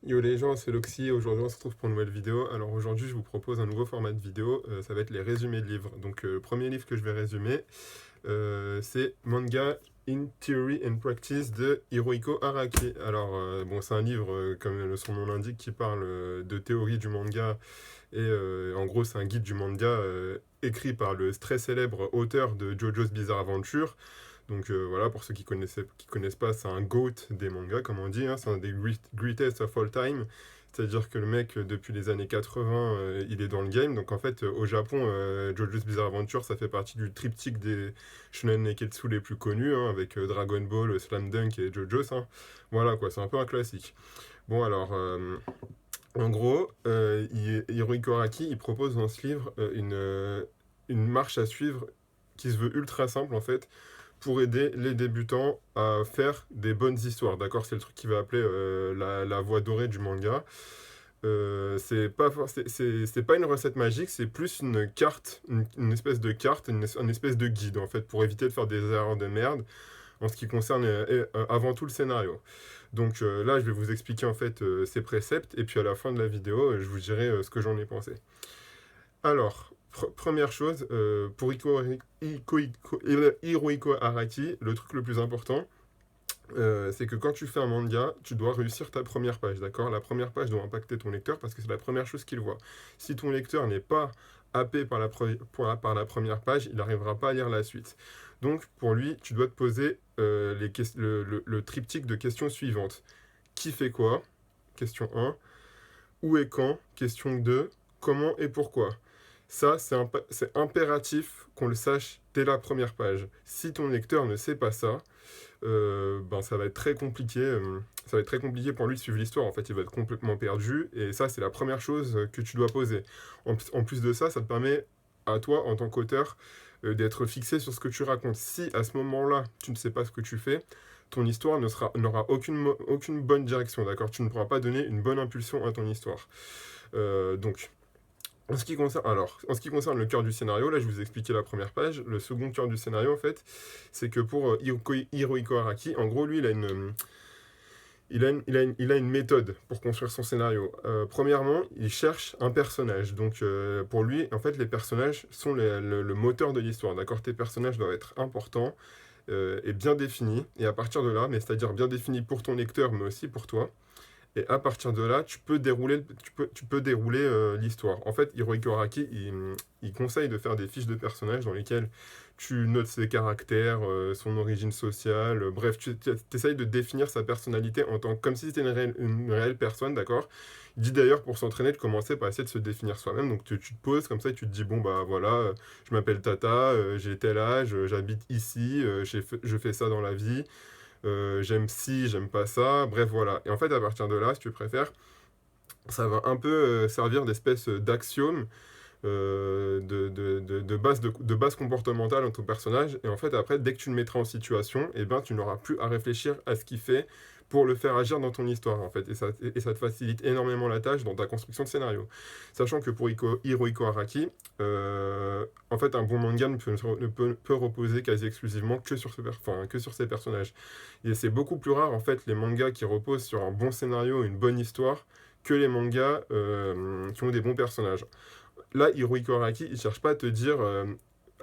Yo les gens, c'est Loxy, aujourd'hui on se retrouve pour une nouvelle vidéo. Alors aujourd'hui je vous propose un nouveau format de vidéo, ça va être les résumés de livres. Donc le premier livre que je vais résumer, c'est Manga in Theory and Practice de Hirohiko Araki. Alors bon, c'est un livre, comme son nom l'indique, qui parle de théorie du manga et en gros c'est un guide du manga écrit par le très célèbre auteur de JoJo's Bizarre Adventure. Donc voilà, pour ceux qui connaissent pas, c'est un GOAT des mangas, comme on dit, hein, c'est un des greatest of all time. C'est-à-dire que le mec, depuis les années 80, il est dans le game. Donc en fait, au Japon, JoJo's Bizarre Adventure, ça fait partie du triptyque des shonen neketsu les plus connus, hein, avec Dragon Ball, Slam Dunk et JoJo's, hein. Voilà quoi, c'est un peu un classique. Bon alors, en gros, Hirohiko Araki, il propose dans ce livre une marche à suivre qui se veut ultra simple en fait pour aider les débutants à faire des bonnes histoires. D'accord, c'est le truc qui va appeler la voie dorée du manga. C'est pas une recette magique, c'est plus une carte, une espèce de carte, une espèce de guide en fait pour éviter de faire des erreurs de merde en ce qui concerne avant tout le scénario. Donc là, je vais vous expliquer en fait ces préceptes et puis à la fin de la vidéo, je vous dirai ce que j'en ai pensé. Alors, première chose, pour Hirohiko Araki, le truc le plus important, c'est que quand tu fais un manga, tu dois réussir ta première page, d'accord? La première page doit impacter ton lecteur parce que c'est la première chose qu'il voit. Si ton lecteur n'est pas happé par par la première page, il n'arrivera pas à lire la suite. Donc, pour lui, tu dois te poser le triptyque de questions suivantes. Qui fait quoi? Question 1. Où et quand? Question 2. Comment et pourquoi? Ça, c'est impératif qu'on le sache dès la première page. Si ton lecteur ne sait pas ça, ben ça va être très compliqué. Ça va être très compliqué pour lui de suivre l'histoire. En fait, il va être complètement perdu. Et ça, c'est la première chose que tu dois poser. En plus de ça, ça te permet à toi, en tant qu'auteur, d'être fixé sur ce que tu racontes. Si à ce moment-là, tu ne sais pas ce que tu fais, ton histoire n'aura aucune bonne direction, d'accord? Tu ne pourras pas donner une bonne impulsion à ton histoire. Donc, en ce qui concerne le cœur du scénario, là je vous ai expliqué la première page. Le second cœur du scénario, en fait, c'est que pour Hirohiko Araki, en gros, lui, il a une méthode pour construire son scénario. Premièrement, il cherche un personnage. Donc, pour lui, en fait, les personnages sont le moteur de l'histoire. D'accord? Tes personnages doivent être importants et bien définis. Et à partir de là, mais c'est-à-dire bien définis pour ton lecteur, mais aussi pour toi. Et à partir de là, tu peux dérouler l'histoire. En fait, Hirohiko Araki, il conseille de faire des fiches de personnages dans lesquelles tu notes ses caractères, son origine sociale, bref, tu essayes de définir sa personnalité comme si c'était une réelle personne, d'accord? Il dit d'ailleurs pour s'entraîner de commencer par essayer de se définir soi-même. Donc tu te poses comme ça et tu te dis, bon bah voilà, je m'appelle Tata, j'ai tel âge, j'habite ici, je fais ça dans la vie. J'aime ci, j'aime pas ça, bref voilà. Et en fait, à partir de là, si tu préfères, ça va un peu servir d'espèce d'axiome, de base comportementale dans ton personnage. Et en fait, après, dès que tu le mettras en situation, eh ben, tu n'auras plus à réfléchir à ce qu'il fait pour le faire agir dans ton histoire, en fait. Et ça te facilite énormément la tâche dans ta construction de scénario. Sachant que pour Hirohiko Araki, en fait, un bon manga peut reposer quasi exclusivement que sur ses personnages. Et c'est beaucoup plus rare, en fait, les mangas qui reposent sur un bon scénario, une bonne histoire, que les mangas qui ont des bons personnages. Là, Hirohiko Araki, il cherche pas à te dire,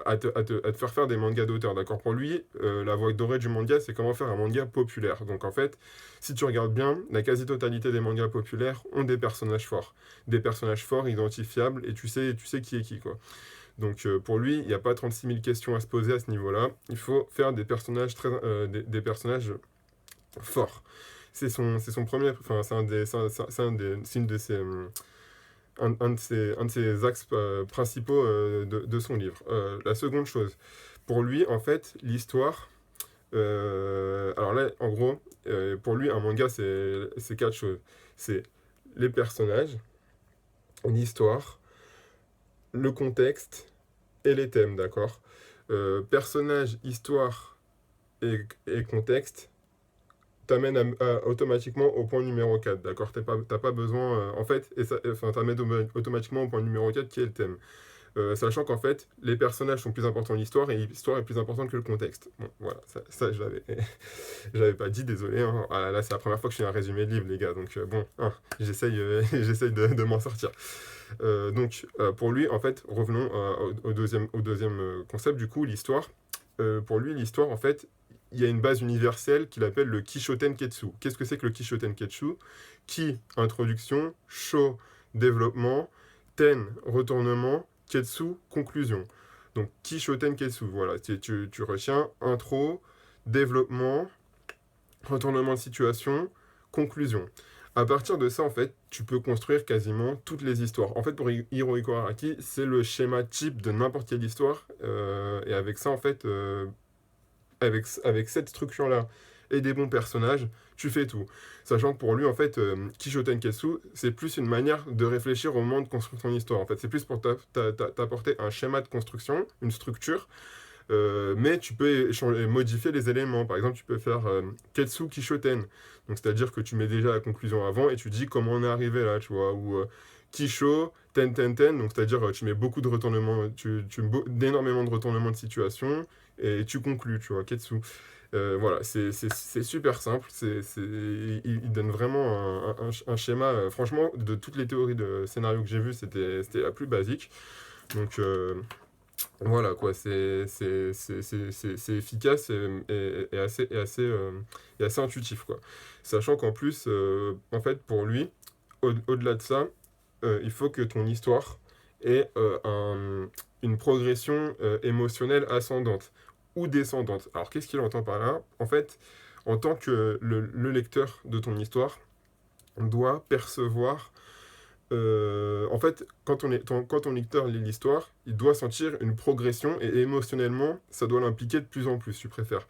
à te faire des mangas d'auteur, d'accord? Pour lui, la voie dorée du manga, c'est comment faire un manga populaire. Donc en fait, si tu regardes bien, la quasi-totalité des mangas populaires ont des personnages forts. Des personnages forts, identifiables, et tu sais qui est qui, quoi. Donc pour lui, il n'y a pas 36 000 questions à se poser à ce niveau-là. Il faut faire des personnages, des personnages forts. C'est son premier, enfin, c'est une de ses, un de ses axes principaux de son livre. La seconde chose, pour lui, en fait, l'histoire. Alors là, en gros, pour lui, un manga, c'est quatre choses. C'est les personnages, l'histoire, le contexte et les thèmes, d'accord? Personnages, histoire et contexte t'amène automatiquement au point numéro 4, d'accord? T'as pas besoin, en fait, et ça, enfin, t'amène automatiquement au point numéro 4 qui est le thème. sachant qu'en fait, les personnages sont plus importants que l'histoire, et l'histoire est plus importante que le contexte. Bon, voilà, ça je l'avais, je l'avais pas dit, désolé, hein. Ah là là, c'est la première fois que je fais un résumé de livre, les gars, donc bon, hein, j'essaye j'essaye de m'en sortir. Pour lui, en fait, revenons au deuxième concept, du coup, l'histoire. Pour lui, l'histoire, en fait, il y a une base universelle qu'il appelle le Kishoten Ketsu. Qu'est-ce que c'est que le Kishoten Ketsu? Ki, introduction, sho, développement, ten, retournement, Ketsu, conclusion. Donc, Kishoten Ketsu, voilà, tu retiens intro, développement, retournement de situation, conclusion. À partir de ça, en fait, tu peux construire quasiment toutes les histoires. En fait, pour Hirohiko Araki, c'est le schéma type de n'importe quelle histoire. Et avec ça, en fait, avec cette structure-là et des bons personnages, tu fais tout. Sachant que pour lui, en fait, Kishoten Ketsu, c'est plus une manière de réfléchir au moment de construire ton histoire. En fait, c'est plus pour t'apporter un schéma de construction, une structure, mais tu peux modifier les éléments. Par exemple, tu peux faire Ketsu Kishoten. Donc, c'est-à-dire que tu mets déjà la conclusion avant et tu dis comment on est arrivé là, tu vois. Ou Kisho, ten. Donc, c'est-à-dire tu mets beaucoup de retournements, d'énormément de retournements de situation et tu conclus, tu vois, Ketsu. Voilà, c'est super simple. Il donne vraiment un schéma. Franchement, de toutes les théories de scénario que j'ai vues, c'était la plus basique. Donc, voilà quoi, c'est efficace et assez intuitif quoi. Sachant qu'en plus, en fait, pour lui, au-delà de ça, il faut que ton histoire ait une progression émotionnelle ascendante ou descendante. Alors qu'est-ce qu'il entend par là? En fait, en tant que le lecteur de ton histoire, on doit percevoir en fait, quand ton lecteur lit l'histoire, il doit sentir une progression et émotionnellement, ça doit l'impliquer de plus en plus, si tu préfères.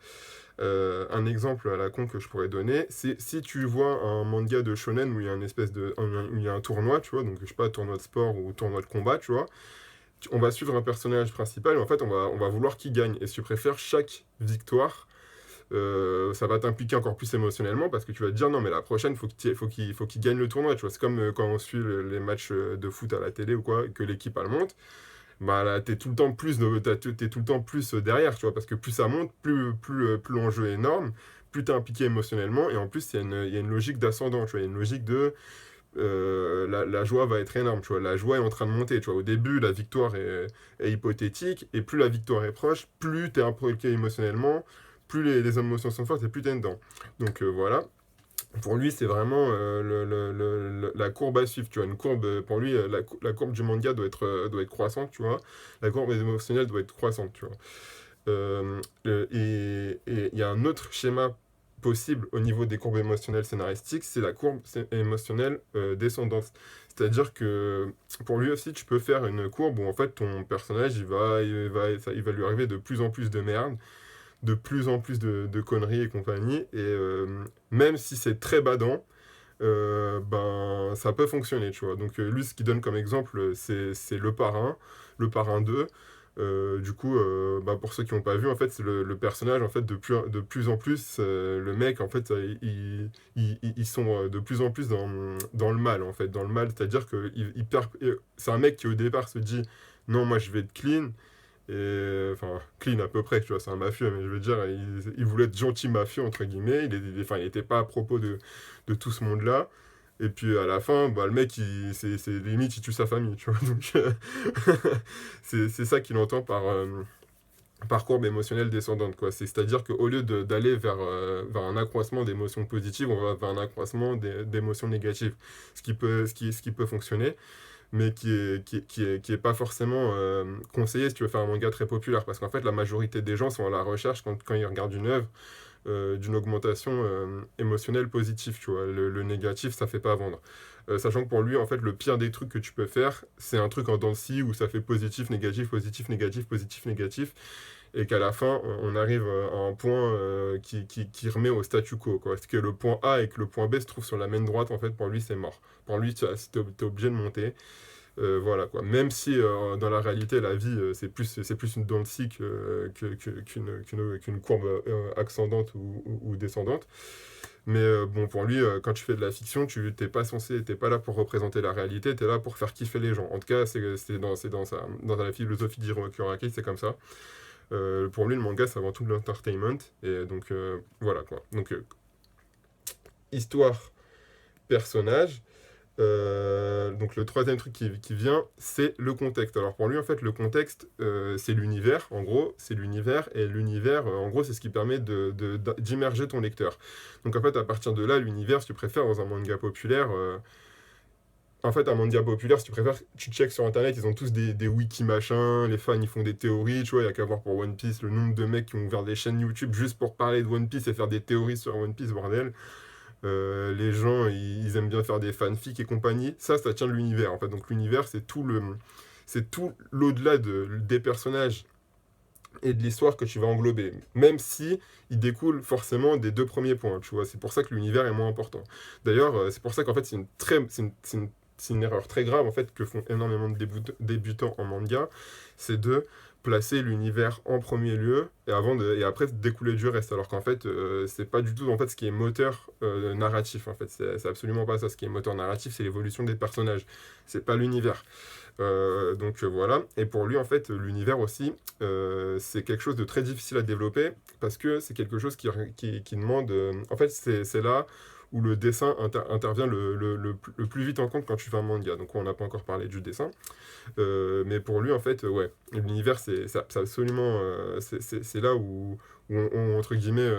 Un exemple à la con que je pourrais donner, c'est si tu vois un manga de shonen où il y a où il y a un tournoi, tu vois, donc je sais pas, tournoi de sport ou tournoi de combat, tu vois, on va suivre un personnage principal et en fait, on va vouloir qu'il gagne. Et si tu préfères, chaque victoire ça va t'impliquer encore plus émotionnellement parce que tu vas te dire non mais la prochaine faut qu'il gagne le tournoi, tu vois. C'est comme quand on suit les matchs de foot à la télé ou quoi, que l'équipe elle monte, bah là t'es tout le temps t'es tout le temps plus derrière, tu vois, parce que plus ça monte, plus l'enjeu est énorme, plus t'es impliqué émotionnellement, et en plus il y a une logique d'ascendant, tu vois, il y a une logique de la joie va être énorme, tu vois, la joie est en train de monter, tu vois, au début la victoire est hypothétique, et plus la victoire est proche, plus t'es impliqué émotionnellement, plus les émotions sont fortes et plus t'es dedans. Donc voilà, pour lui c'est vraiment la courbe à suivre, tu vois, une courbe, pour lui la courbe du manga doit être croissante, tu vois, la courbe émotionnelle doit être croissante, tu vois. Et il y a un autre schéma possible au niveau des courbes émotionnelles scénaristiques, c'est la courbe émotionnelle descendante. C'est-à-dire que pour lui aussi, tu peux faire une courbe où en fait ton personnage, il va lui arriver de plus en plus de merde, de plus en plus de conneries et compagnie, et même si c'est très badant, ben ça peut fonctionner, tu vois. Donc lui, ce qu'il donne comme exemple, c'est le parrain 2. Du coup, bah, pour ceux qui n'ont pas vu, en fait, c'est le personnage, en fait, de plus en plus, le mec, en fait, ils sont de plus en plus dans le mal, en fait, dans le mal, c'est-à-dire que c'est un mec qui, au départ, se dit, non, moi, je vais être clean, et, enfin, clean à peu près, tu vois, c'est un mafieux, mais je veux dire, il voulait être gentil mafieux, entre guillemets, enfin, il n'était pas à propos de tout ce monde-là, et puis à la fin, bah, le mec, c'est limite, il tue sa famille, tu vois. Donc, c'est ça qu'il entend par courbe émotionnelle descendante, quoi. C'est-à-dire qu'au lieu d'aller vers un accroissement d'émotions positives, on va vers un accroissement d'émotions négatives. Ce qui peut fonctionner, mais qui est pas forcément conseillé si tu veux faire un manga très populaire. Parce qu'en fait, la majorité des gens sont à la recherche, quand ils regardent une œuvre, d'une augmentation émotionnelle positive, tu vois. Le négatif, ça fait pas vendre. Sachant que pour lui, en fait, le pire des trucs que tu peux faire, c'est un truc en dents de scie où ça fait positif, négatif, positif, négatif, positif, négatif, et qu'à la fin, on arrive à un point qui remet au statu quo, quoi. Parce que le point A et que le point B se trouvent sur la main droite, en fait, pour lui, c'est mort. Pour lui, t'es obligé de monter. Voilà quoi. Même si dans la réalité, la vie, c'est plus une dent de scie qu'une courbe ascendante ou descendante. Mais bon, pour lui, quand tu fais de la fiction, t'es pas là pour représenter la réalité, t'es là pour faire kiffer les gens. En tout cas, dans la philosophie d'Hiro Kuraki, c'est comme ça. Pour lui, le manga, c'est avant tout de l'entertainment. Et donc, voilà quoi. Donc, histoire, personnage. Donc le troisième truc qui vient, c'est le contexte. Alors pour lui, en fait, le contexte, c'est l'univers, en gros, c'est l'univers, et l'univers, en gros, c'est ce qui permet d'immerger ton lecteur. Donc en fait, à partir de là, l'univers, si tu préfères, dans un manga populaire, en fait, un manga populaire, si tu préfères, tu checks sur Internet, ils ont tous des wiki machins, les fans, ils font des théories, tu vois, il y a qu'à voir pour One Piece, le nombre de mecs qui ont ouvert des chaînes YouTube juste pour parler de One Piece et faire des théories sur One Piece, bordel. Les gens, ils aiment bien faire des fanfics et compagnie. Ça tient de l'univers, en fait. Donc l'univers, c'est tout l'au-delà des personnages et de l'histoire que tu vas englober. Même si il découle forcément des deux premiers points, tu vois. C'est pour ça que l'univers est moins important. D'ailleurs, c'est pour ça qu'en fait, c'est une erreur très grave, en fait, que font énormément de débutants en manga. C'est de placer l'univers en premier lieu et après découler du reste, alors qu'en fait c'est pas du tout en fait ce qui est moteur narratif, en fait c'est absolument pas ça. Ce qui est moteur narratif, c'est l'évolution des personnages, c'est pas l'univers. Donc voilà. Et pour lui, en fait, l'univers aussi, c'est quelque chose de très difficile à développer parce que c'est quelque chose qui demande en fait c'est là où le dessin intervient le plus vite en compte quand tu fais un manga. Donc on n'a pas encore parlé du dessin. Mais pour lui, en fait, ouais, l'univers, c'est absolument. C'est là entre guillemets,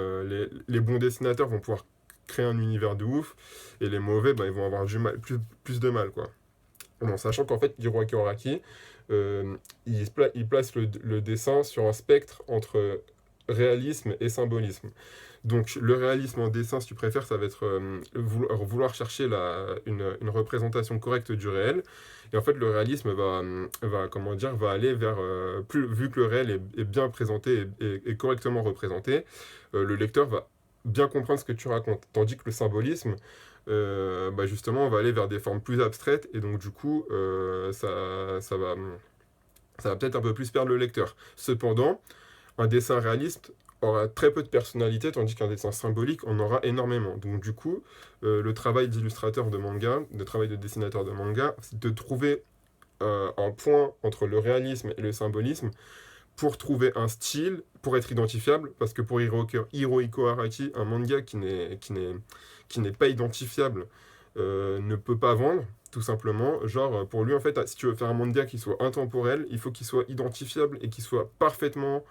les bons dessinateurs vont pouvoir créer un univers de ouf, et les mauvais, bah, ils vont avoir plus de mal, quoi. Bon, sachant qu'en fait, Hiroaki Araki, il place le dessin sur un spectre entre réalisme et symbolisme. Donc le réalisme en dessin, si tu préfères, ça va être vouloir chercher une représentation correcte du réel. Et en fait, le réalisme comment dire, va aller vers, vu que le réel est bien présenté et correctement représenté, le lecteur va bien comprendre ce que tu racontes. Tandis que le symbolisme, bah justement, on va aller vers des formes plus abstraites, et donc du coup, ça va peut-être un peu plus perdre le lecteur. Cependant, un dessin réaliste aura très peu de personnalité, tandis qu'un dessin symbolique en aura énormément. Donc du coup, le travail d'illustrateur de manga, le travail de dessinateur de manga, c'est de trouver un point entre le réalisme et le symbolisme pour trouver un style, pour être identifiable, parce que pour Hirohiko Araki, un manga qui n'est pas identifiable ne peut pas vendre, tout simplement. Genre, pour lui, en fait, si tu veux faire un manga qui soit intemporel, il faut qu'il soit identifiable et qu'il soit parfaitement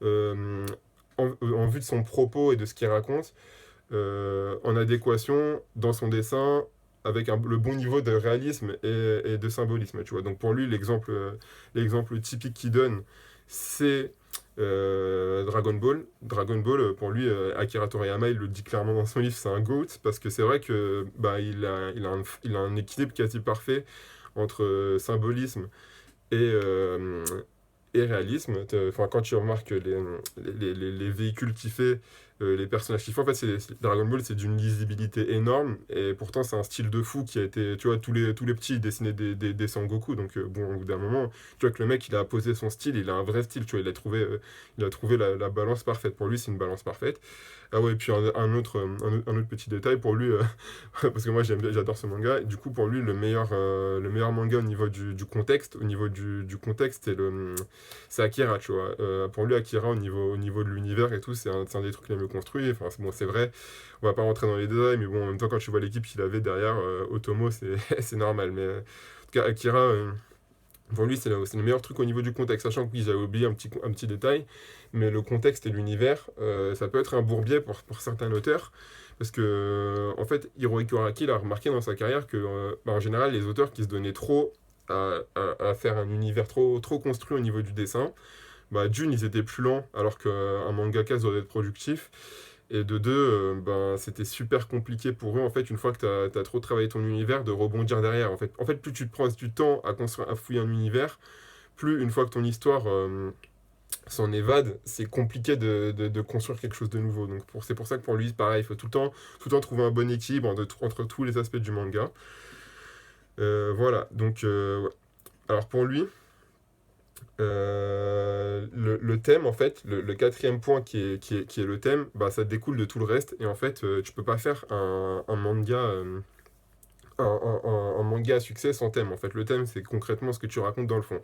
euh, en vue de son propos et de ce qu'il raconte, en adéquation dans son dessin avec le bon niveau de réalisme et de symbolisme, tu vois. Donc pour lui, l'exemple typique qu'il donne, c'est Dragon Ball. Dragon Ball, pour lui, Akira Toriyama, il le dit clairement dans son livre, c'est un GOAT, parce que c'est vrai que bah, il a un équilibre quasi parfait entre symbolisme et, et réalisme. Enfin, quand tu remarques les véhicules qu'il fait, les personnages qu'il fait, en fait, Dragon Ball, c'est d'une lisibilité énorme, et pourtant, c'est un style de fou qui a été, tu vois, tous les petits ils dessinaient des Sangoku, donc bon, au bout d'un moment, tu vois que le mec, il a posé son style, il a un vrai style, tu vois, il a trouvé la balance parfaite. Pour lui, c'est une balance parfaite. Ah ouais, et puis un autre petit détail pour lui, parce que moi j'adore ce manga, et du coup pour lui le meilleur manga au niveau du contexte, au niveau du contexte, c'est Akira, tu vois. Pour lui, Akira, au niveau de l'univers et tout, c'est un des trucs les mieux construits. Enfin, bon, c'est vrai, on va pas rentrer dans les détails, mais bon, en même temps, quand tu vois l'équipe qu'il avait derrière, Otomo, c'est normal. Mais en tout cas, Akira, pour lui, c'est le meilleur truc au niveau du contexte. Sachant que oui, j'avais oublié un petit détail, mais le contexte et l'univers, ça peut être un bourbier pour certains auteurs. Parce que, en fait, Hirohiko Araki il a remarqué dans sa carrière que, bah, en général, les auteurs qui se donnaient trop à faire un univers trop construit au niveau du dessin, bah, d'une, ils étaient plus lents, alors qu'un mangaka doit être productif. Et de deux, ben, c'était super compliqué pour eux, en fait, une fois que tu as trop travaillé ton univers, de rebondir derrière. En fait, plus tu te prends du temps à construire, à fouiller un univers, plus une fois que ton histoire s'en évade, c'est compliqué de construire quelque chose de nouveau. Donc c'est pour ça que pour lui, pareil, il faut tout le temps trouver un bon équilibre entre tous les aspects du manga. Voilà, donc ouais. Alors pour lui, Le thème, en fait, le quatrième point qui est le thème, bah, ça découle de tout le reste. Et en fait, tu peux pas faire un manga, un manga à succès sans thème. En fait, le thème, c'est concrètement ce que tu racontes dans le fond.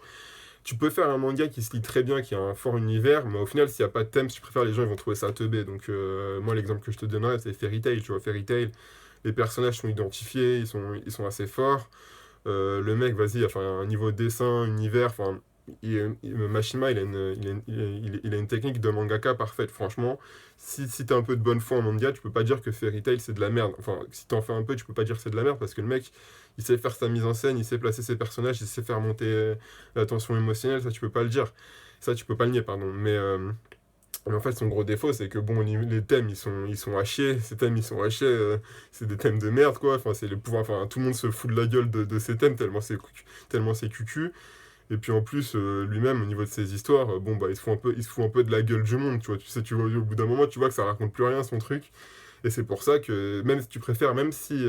Tu peux faire un manga qui se lit très bien, qui a un fort univers, mais au final, s'il n'y a pas de thème, si tu préfères, les gens ils vont trouver ça teubé. Donc, moi, l'exemple que je te donnerais, c'est Fairy Tail. Tu vois, Fairy Tail, les personnages sont identifiés, ils sont assez forts. Le mec, vas-y, enfin, un niveau dessin, univers, enfin, Mashima, il a une technique de mangaka parfaite. Franchement, si t'as un peu de bonne foi en manga, tu peux pas dire que Fairy Tail c'est de la merde. Enfin, si t'en fais un peu, tu peux pas dire que c'est de la merde parce que le mec, il sait faire sa mise en scène, il sait placer ses personnages, il sait faire monter la tension émotionnelle, ça tu peux pas le dire. Ça, tu peux pas le nier, pardon. Mais en fait, son gros défaut, c'est que bon, les thèmes, ils sont à chier. Ces thèmes, ils sont à chier. C'est des thèmes de merde, quoi. Enfin, c'est les pouvoirs. Enfin, tout le monde se fout de la gueule de ces thèmes tellement c'est cucu. Et puis en plus, lui-même, au niveau de ses histoires, bon, bah, il se fout un peu de la gueule du monde, tu vois. Tu vois, au bout d'un moment, tu vois que ça raconte plus rien, son truc. Et c'est pour ça que, même si tu préfères, même si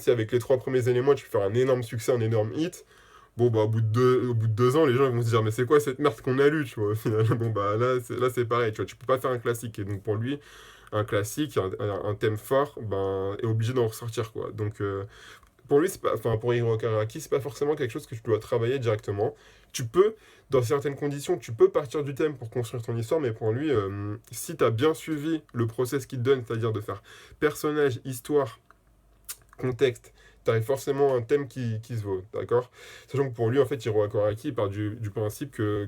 avec les trois premiers éléments, tu peux faire un énorme succès, un énorme hit, bon, bah, au bout de 2 ans, les gens ils vont se dire, mais c'est quoi cette merde qu'on a lue, tu vois, au final. Bon, bah, là, c'est pareil, tu vois, tu peux pas faire un classique. Et donc, pour lui, un classique, un thème fort, ben, est obligé d'en ressortir, quoi. Donc, pour lui, enfin, pour Hiroki Araki, c'est pas forcément quelque chose que tu dois travailler directement. Tu peux, dans certaines conditions, tu peux partir du thème pour construire ton histoire, mais pour lui, si tu as bien suivi le process qu'il te donne, c'est-à-dire de faire personnage, histoire, contexte, tu as forcément un thème qui se vaut, d'accord. Sachant que pour lui, en fait, Hiroki Araki part du principe que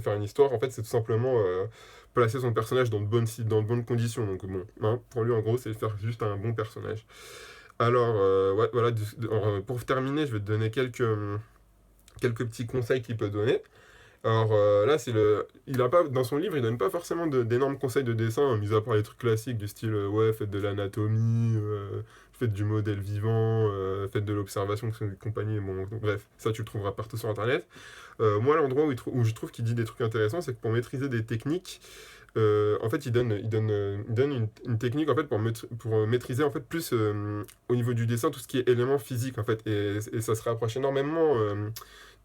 faire une histoire, en fait, c'est tout simplement placer son personnage dans de bonnes conditions. Donc, bon, hein, pour lui, en gros, c'est faire juste un bon personnage. Alors, ouais, voilà, pour terminer, je vais te donner quelques petits conseils qu'il peut donner. Alors là, il a pas, dans son livre, il donne pas forcément d'énormes conseils de dessin, mis à part les trucs classiques du style, ouais, faites de l'anatomie, faites du modèle vivant, faites de l'observation, compagnie. Bon, bref, ça tu le trouveras partout sur Internet. Moi, l'endroit où je trouve qu'il dit des trucs intéressants, c'est que pour maîtriser des techniques, en fait, il donne une technique en fait pour maîtriser en fait plus au niveau du dessin tout ce qui est éléments physiques en fait, et ça se rapproche énormément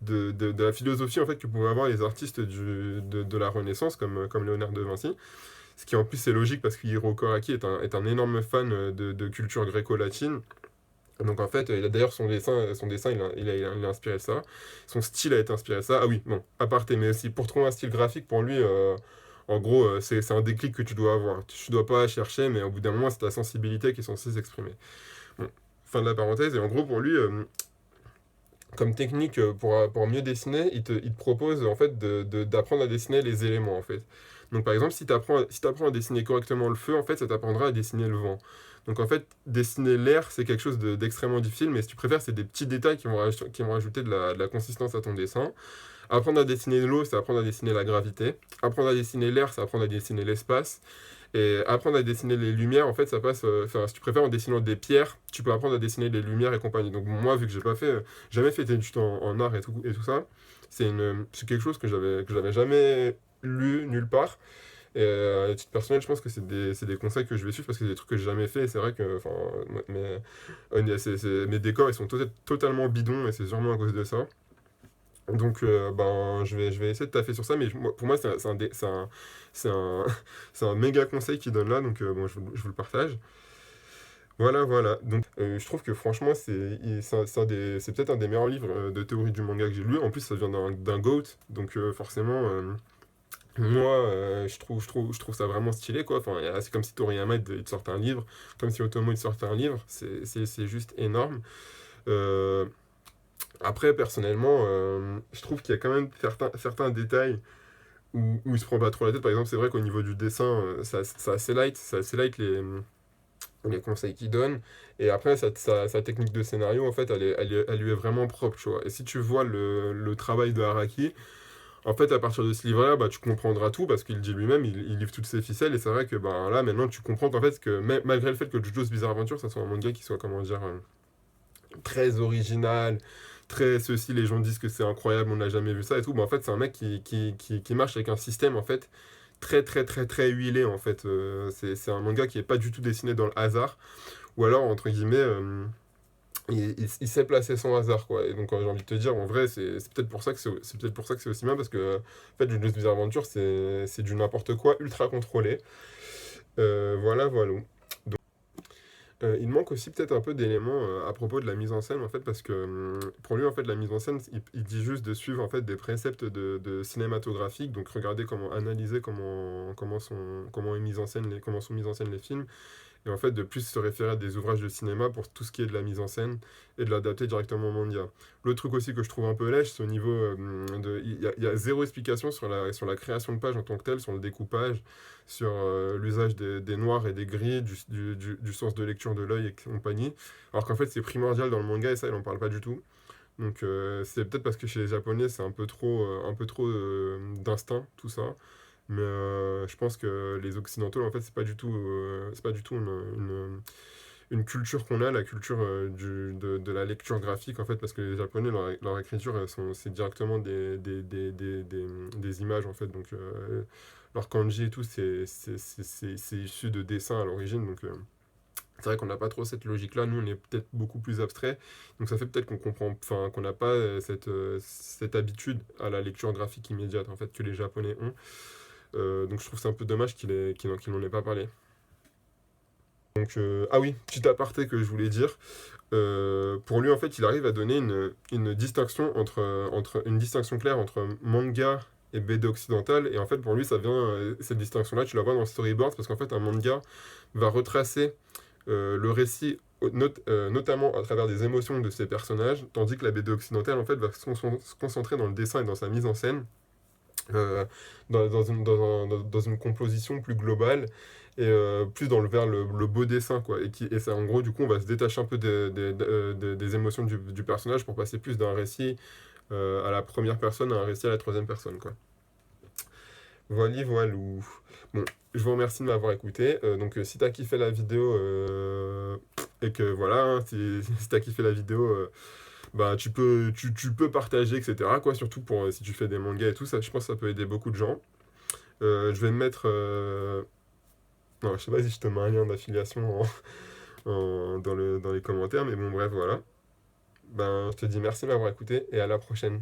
de la philosophie en fait que pouvaient avoir les artistes de la Renaissance comme Léonard de Vinci. Ce qui en plus est logique parce que Hiro Koraki est un énorme fan de culture gréco-latine. Donc en fait, d'ailleurs son dessin il a inspiré ça. Son style a été inspiré ça. Ah oui, bon, aparté, mais aussi pour trouver un style graphique pour lui, en gros, c'est un déclic que tu dois avoir. Tu dois pas chercher, mais au bout d'un moment, c'est ta sensibilité qui est censée s'exprimer. Bon, fin de la parenthèse. Et en gros, pour lui, comme technique pour mieux dessiner, il te propose en fait d'apprendre à dessiner les éléments en fait. Donc par exemple, si tu apprends à dessiner correctement le feu, en fait, ça t'apprendra à dessiner le vent. Donc en fait, dessiner l'air, c'est quelque chose d'extrêmement difficile, mais si tu préfères, c'est des petits détails qui vont rajouter de la consistance à ton dessin. Apprendre à dessiner l'eau, c'est apprendre à dessiner la gravité. Apprendre à dessiner l'air, c'est apprendre à dessiner l'espace. Et apprendre à dessiner les lumières, en fait, ça passe. Enfin, si tu préfères en dessinant des pierres, tu peux apprendre à dessiner les lumières et compagnie. Donc, moi, vu que j'ai pas fait, jamais fait d'études en art et tout ça, c'est quelque chose que j'avais jamais lu nulle part. Et à titre personnel, je pense que c'est des conseils que je vais suivre parce que c'est des trucs que j'ai jamais fait. Et c'est vrai que, enfin, mes décors, ils sont totalement bidons et c'est sûrement à cause de ça. Donc, ben, je vais essayer de taffer sur ça, mais pour moi, c'est un, c'est un méga conseil qu'il donne là, donc bon, je vous le partage. Voilà, voilà. Donc, je trouve que franchement, c'est peut-être un des meilleurs livres de théorie du manga que j'ai lu. En plus, ça vient d'un GOAT, donc forcément, moi, je trouve ça vraiment stylé, quoi. Enfin, c'est comme si Toriyama il te sortait un livre, comme si Otomo il te sortait un livre. C'est juste énorme. Euh, Après, personnellement, je trouve qu'il y a quand même certains détails où il se prend pas trop la tête. Par exemple, c'est vrai qu'au niveau du dessin, c'est assez light les conseils qu'il donne. Et après, sa technique de scénario, en fait, elle lui est vraiment propre, tu vois. Et si tu vois le travail de Araki, en fait, à partir de ce livre-là, bah, tu comprendras tout parce qu'il dit lui-même, il livre toutes ses ficelles. Et c'est vrai que bah, là, maintenant, tu comprends qu'en fait, que malgré le fait que JoJo's Bizarre Adventure, ça soit un manga qui soit, comment dire, très original, très ceci, les gens disent que c'est incroyable, on n'a jamais vu ça et tout. Mais en fait, c'est un mec qui marche avec un système en fait très très très très huilé en fait. C'est un manga qui est pas du tout dessiné dans le hasard, ou alors entre guillemets, il sait placer son hasard, quoi. Et donc, j'ai envie de te dire, en vrai, c'est peut-être pour ça que c'est peut-être pour ça que c'est aussi bien, parce que, en fait, Jojo's Bizarre Adventure, c'est du n'importe quoi, ultra contrôlé. Voilà, voilà. Il manque aussi peut-être un peu d'éléments à propos de la mise en scène, en fait, parce que pour lui, en fait, la mise en scène, il dit juste de suivre en fait des préceptes de cinématographique, donc regarder comment analyser comment est mis en scène comment sont mis en scène les films, et en fait de plus se référer à des ouvrages de cinéma pour tout ce qui est de la mise en scène et de l'adapter directement au manga. Le truc aussi que je trouve un peu lèche, c'est au niveau il y a zéro explication sur la création de page en tant que telle, sur le découpage, sur l'usage des noirs et des gris, du sens de lecture de l'œil et compagnie, alors qu'en fait c'est primordial dans le manga et ça il en parle pas du tout. Donc c'est peut-être parce que chez les Japonais c'est un peu trop d'instinct tout ça. Mais je pense que les Occidentaux, en fait, c'est pas du tout une culture qu'on a, la culture de la lecture graphique, en fait, parce que les Japonais, leur écriture, c'est directement des images, en fait. Donc, leur kanji et tout, c'est issu de dessins à l'origine. Donc, c'est vrai qu'on n'a pas trop cette logique-là. Nous, on est peut-être beaucoup plus abstrait. Donc, ça fait peut-être qu'on comprend, enfin, qu'on n'a pas cette habitude à la lecture graphique immédiate, en fait, que les Japonais ont. Donc je trouve c'est un peu dommage qu'il n'en ait pas parlé. Donc, ah oui, petit aparté que je voulais dire. Pour lui, en fait, il arrive à donner une distinction une distinction claire entre manga et BD occidental. Et en fait, pour lui, ça vient, cette distinction-là, tu la vois dans le storyboard, parce qu'en fait, un manga va retracer le récit, notamment à travers des émotions de ses personnages, tandis que la BD occidentale, en fait, va se concentrer dans le dessin et dans sa mise en scène, euh, dans une composition plus globale et plus vers le beau dessin, quoi. Et ça, en gros, du coup, on va se détacher un peu des émotions du personnage pour passer plus d'un récit à la première personne à un récit à la troisième personne, quoi. Voilà, voilou. Bon, je vous remercie de m'avoir écouté. Donc, si t'as kiffé la vidéo et que voilà, hein, si t'as kiffé la vidéo, bah tu peux partager, etc. quoi, surtout pour si tu fais des mangas et tout, ça, je pense que ça peut aider beaucoup de gens. Je vais me mettre. Non, je sais pas si je te mets un lien d'affiliation dans les commentaires, mais bon, bref, voilà. Ben, je te dis merci de m'avoir écouté et à la prochaine.